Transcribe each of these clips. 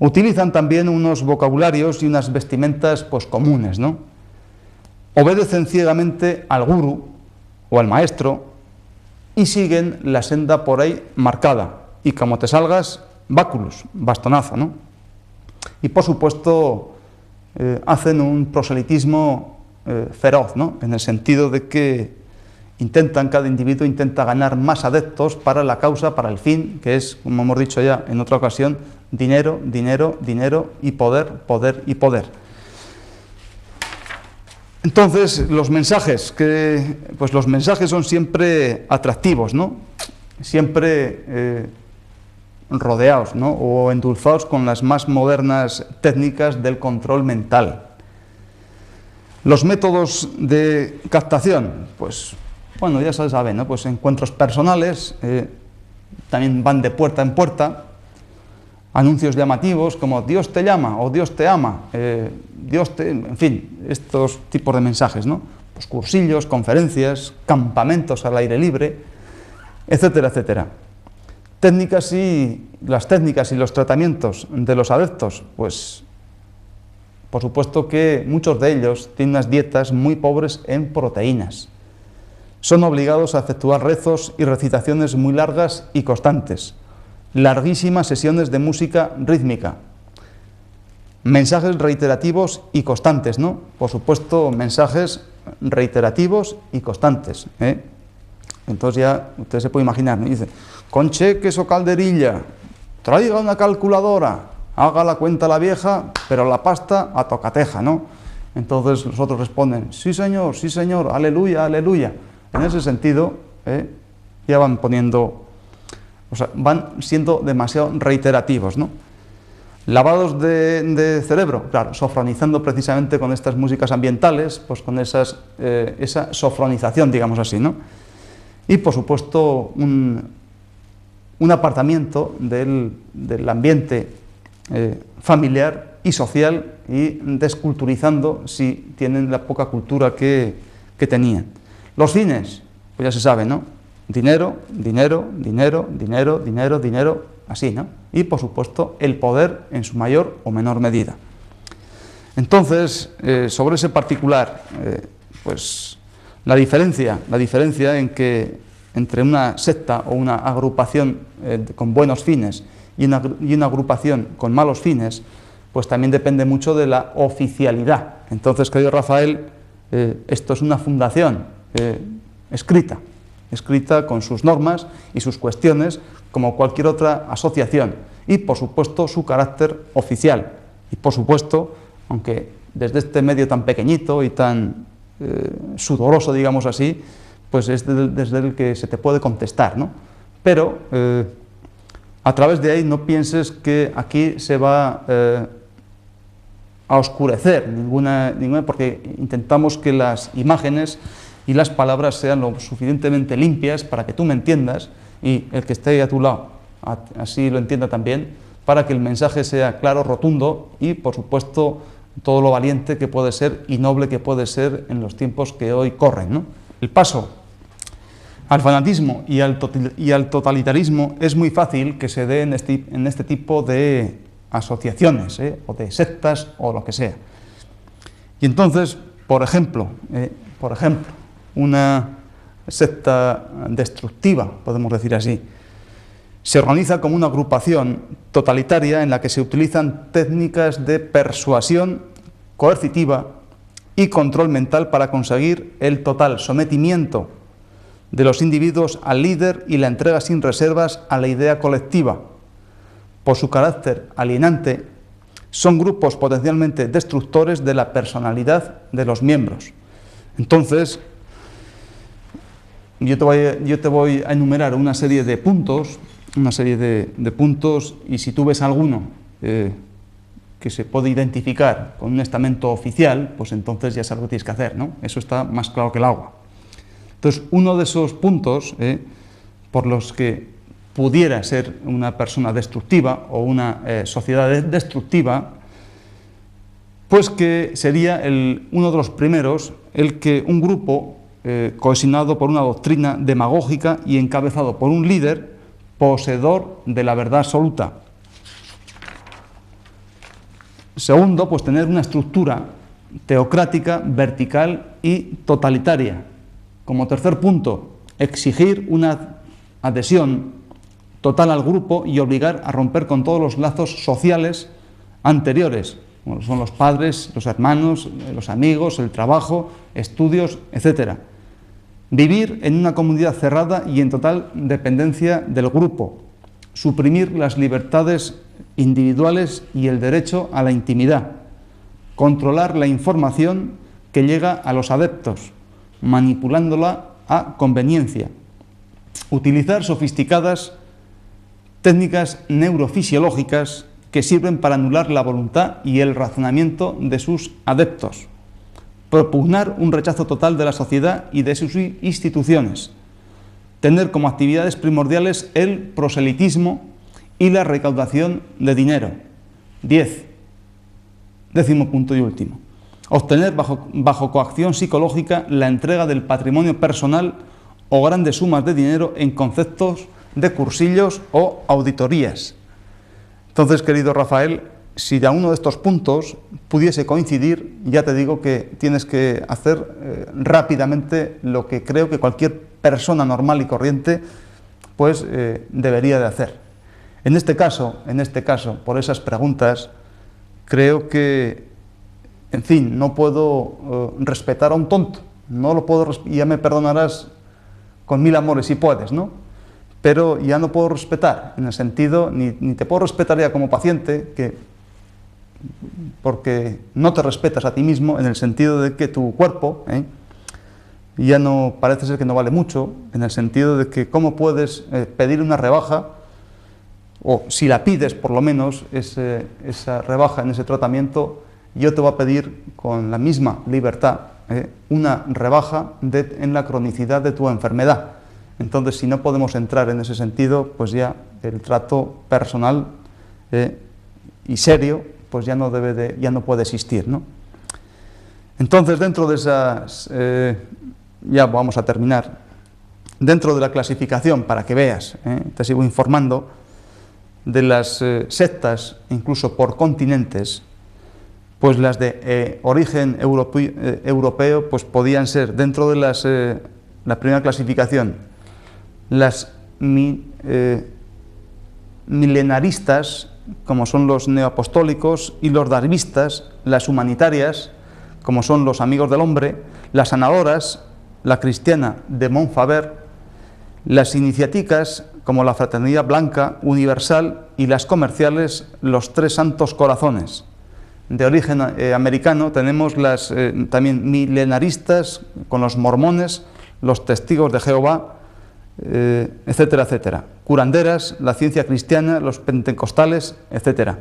Utilizan también unos vocabularios y unas vestimentas pues comunes, ¿no? Obedecen ciegamente al gurú o al maestro y siguen la senda por ahí marcada. Y como te salgas, báculus, bastonazo, ¿no? Y por supuesto hacen un proselitismo feroz, ¿no? En el sentido de que cada individuo intenta ganar más adeptos para la causa, para el fin, que es, como hemos dicho ya en otra ocasión, dinero, dinero, dinero y poder, poder y poder. Entonces, los mensajes son siempre atractivos, ¿no? Siempre rodeados, ¿no? O endulzados con las más modernas técnicas del control mental. Los métodos de captación, pues, bueno, ya se sabe, ¿no? Pues encuentros personales, también van de puerta en puerta, anuncios llamativos como Dios te llama o Dios te ama, en fin, estos tipos de mensajes, ¿no? Pues cursillos, conferencias, campamentos al aire libre, etcétera, etcétera. Las técnicas y los tratamientos de los adeptos, pues por supuesto que muchos de ellos tienen unas dietas muy pobres en proteínas. Son obligados a efectuar rezos y recitaciones muy largas y constantes, larguísimas sesiones de música rítmica, mensajes reiterativos y constantes, ¿no? Por supuesto, mensajes reiterativos y constantes, ¿eh? Entonces ya usted se puede imaginar, ¿no? Dice, con cheques o calderilla, traiga una calculadora, haga la cuenta la vieja, pero la pasta a tocateja, ¿no? Entonces los otros responden, sí señor, aleluya, aleluya. En ese sentido, ya van poniendo, o sea, van siendo demasiado reiterativos, ¿no? Lavados de cerebro, claro, sofronizando precisamente con estas músicas ambientales, pues con esa sofronización, digamos así, ¿no? Y por supuesto un apartamiento del ambiente familiar y social y desculturizando si tienen la poca cultura que tenían. Los fines, pues ya se sabe, ¿no? Dinero, dinero, dinero, dinero, dinero, dinero, así, ¿no? Y por supuesto el poder en su mayor o menor medida. Entonces, sobre ese particular, pues la diferencia entre una secta o una agrupación con buenos fines y una agrupación con malos fines, pues también depende mucho de la oficialidad. Entonces, querido Rafael, esto es una fundación escrita con sus normas y sus cuestiones, como cualquier otra asociación, y por supuesto su carácter oficial. Y por supuesto, aunque desde este medio tan pequeñito y tan sudoroso, digamos así, pues es desde el que se te puede contestar, ¿no? Pero a través de ahí no pienses que aquí se va a oscurecer ninguna, porque intentamos que las imágenes y las palabras sean lo suficientemente limpias para que tú me entiendas y el que esté a tu lado así lo entienda también, para que el mensaje sea claro, rotundo y, por supuesto, todo lo valiente que puede ser y noble que puede ser en los tiempos que hoy corren, ¿no? El paso al fanatismo y al totalitarismo es muy fácil que se dé en este tipo de asociaciones, o de sectas o lo que sea. Y entonces, por ejemplo, una secta destructiva, podemos decir así, se organiza como una agrupación totalitaria en la que se utilizan técnicas de persuasión coercitiva y control mental para conseguir el total sometimiento de los individuos al líder y la entrega sin reservas a la idea colectiva. Por su carácter alienante, son grupos potencialmente destructores de la personalidad de los miembros. Entonces, yo te voy a enumerar una serie de puntos, y si tú ves alguno que se puede identificar con un estamento oficial, pues entonces ya sabes lo que tienes que hacer, ¿no? Eso está más claro que el agua. Entonces, uno de esos puntos por los que pudiera ser una persona destructiva o una sociedad destructiva, pues que sería uno de los primeros, el que un grupo cohesionado por una doctrina demagógica y encabezado por un líder poseedor de la verdad absoluta. Segundo, pues tener una estructura teocrática, vertical y totalitaria. Como tercer punto, exigir una adhesión total al grupo y obligar a romper con todos los lazos sociales anteriores, como son los padres, los hermanos, los amigos, el trabajo, estudios, etc. Vivir en una comunidad cerrada y en total dependencia del grupo. Suprimir las libertades individuales y el derecho a la intimidad. Controlar la información que llega a los adeptos, manipulándola a conveniencia. Utilizar sofisticadas técnicas neurofisiológicas que sirven para anular la voluntad y el razonamiento de sus adeptos. Propugnar un rechazo total de la sociedad y de sus instituciones. Tener como actividades primordiales el proselitismo y la recaudación de dinero. 10. Décimo punto y último. Obtener bajo coacción psicológica la entrega del patrimonio personal o grandes sumas de dinero en conceptos de cursillos o auditorías. Entonces, querido Rafael, si de uno de estos puntos pudiese coincidir, ya te digo que tienes que hacer rápidamente lo que creo que cualquier persona normal y corriente pues debería de hacer. En este caso, por esas preguntas, creo que, en fin, no puedo respetar a un tonto, no lo puedo, y ya me perdonarás con mil amores si puedes, ¿no? Pero ya no puedo respetar, en el sentido, ni te puedo respetar ya como paciente, porque no te respetas a ti mismo, en el sentido de que tu cuerpo ya no, parece ser que no vale mucho, en el sentido de que cómo puedes pedir una rebaja, o si la pides por lo menos, esa rebaja en ese tratamiento, yo te voy a pedir con la misma libertad una rebaja en la cronicidad de tu enfermedad. Entonces, si no podemos entrar en ese sentido, pues ya el trato personal y serio, pues ya no puede existir, ¿no? Entonces, dentro de esas, ya vamos a terminar, dentro de la clasificación, para que veas, te sigo informando, de las sectas, incluso por continentes, pues las de origen europeo, pues podían ser, dentro de la primera clasificación, las milenaristas, como son los neoapostólicos, y los darwistas, las humanitarias, como son los amigos del hombre, las sanadoras, la cristiana de Montfaber, las iniciáticas, como la Fraternidad Blanca Universal, y las comerciales, los Tres Santos Corazones. De origen americano tenemos las también milenaristas, con los mormones, los testigos de Jehová, etcétera, etcétera. Curanderas, la ciencia cristiana, los pentecostales, etcétera.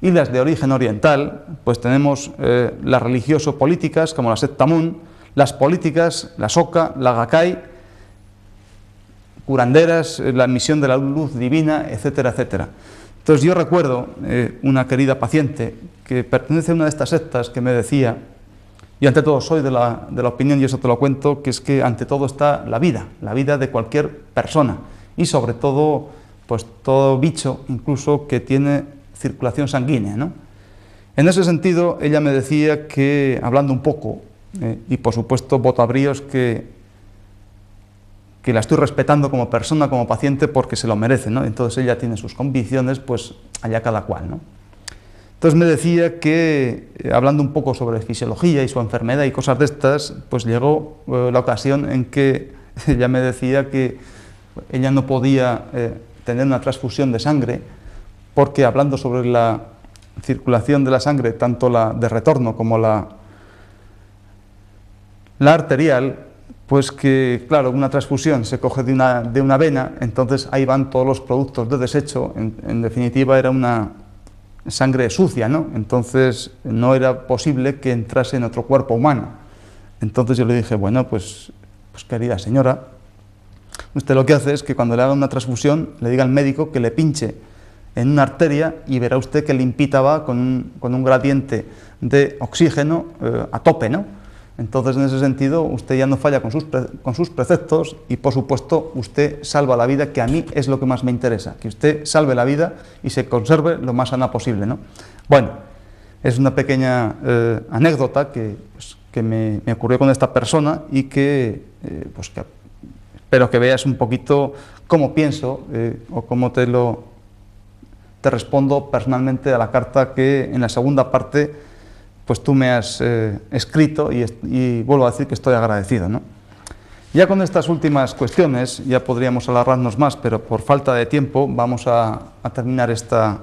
Y las de origen oriental, pues tenemos las religioso-políticas, como la secta Mun, las políticas, la Soka, la Gakkai, curanderas, la misión de la luz divina, etcétera, etcétera. Entonces yo recuerdo una querida paciente que pertenece a una de estas sectas que me decía, y ante todo soy de la opinión, y eso te lo cuento, que es que ante todo está la vida de cualquier persona, y sobre todo, pues todo bicho, incluso que tiene circulación sanguínea, ¿no? En ese sentido, ella me decía que, hablando un poco, y por supuesto voto a bríos que la estoy respetando como persona, como paciente, porque se lo merece, ¿no? Entonces ella tiene sus convicciones, pues allá cada cual, ¿no? Entonces me decía que, hablando un poco sobre fisiología y su enfermedad y cosas de estas, pues llegó la ocasión en que ella me decía que ella no podía tener una transfusión de sangre, porque hablando sobre la circulación de la sangre, tanto la de retorno como la arterial, pues que, claro, una transfusión se coge de una vena, entonces ahí van todos los productos de desecho, en definitiva era una sangre sucia, ¿no? Entonces no era posible que entrase en otro cuerpo humano. Entonces yo le dije, bueno, pues querida señora, usted lo que hace es que cuando le haga una transfusión le diga al médico que le pinche en una arteria y verá usted que limpita va con un gradiente de oxígeno a tope, ¿no? Entonces, en ese sentido, usted ya no falla con sus preceptos y, por supuesto, usted salva la vida, que a mí es lo que más me interesa, que usted salve la vida y se conserve lo más sana posible, ¿no? Bueno, Es una pequeña anécdota que me ocurrió con esta persona y que espero que veas un poquito cómo pienso o cómo te respondo personalmente a la carta que en la segunda parte pues tú me has escrito y vuelvo a decir que estoy agradecido, ¿no? Ya con estas últimas cuestiones ya podríamos alargarnos más, pero por falta de tiempo vamos a terminar esta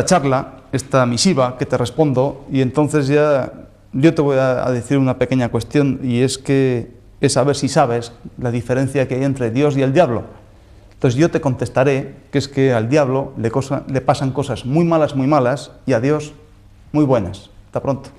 charla, esta misiva que te respondo, y entonces ya yo te voy a decir una pequeña cuestión, y es saber si sabes la diferencia que hay entre Dios y el diablo. Entonces yo te contestaré que es que al diablo le pasan cosas muy malas, y a Dios muy buenas. Hasta pronto.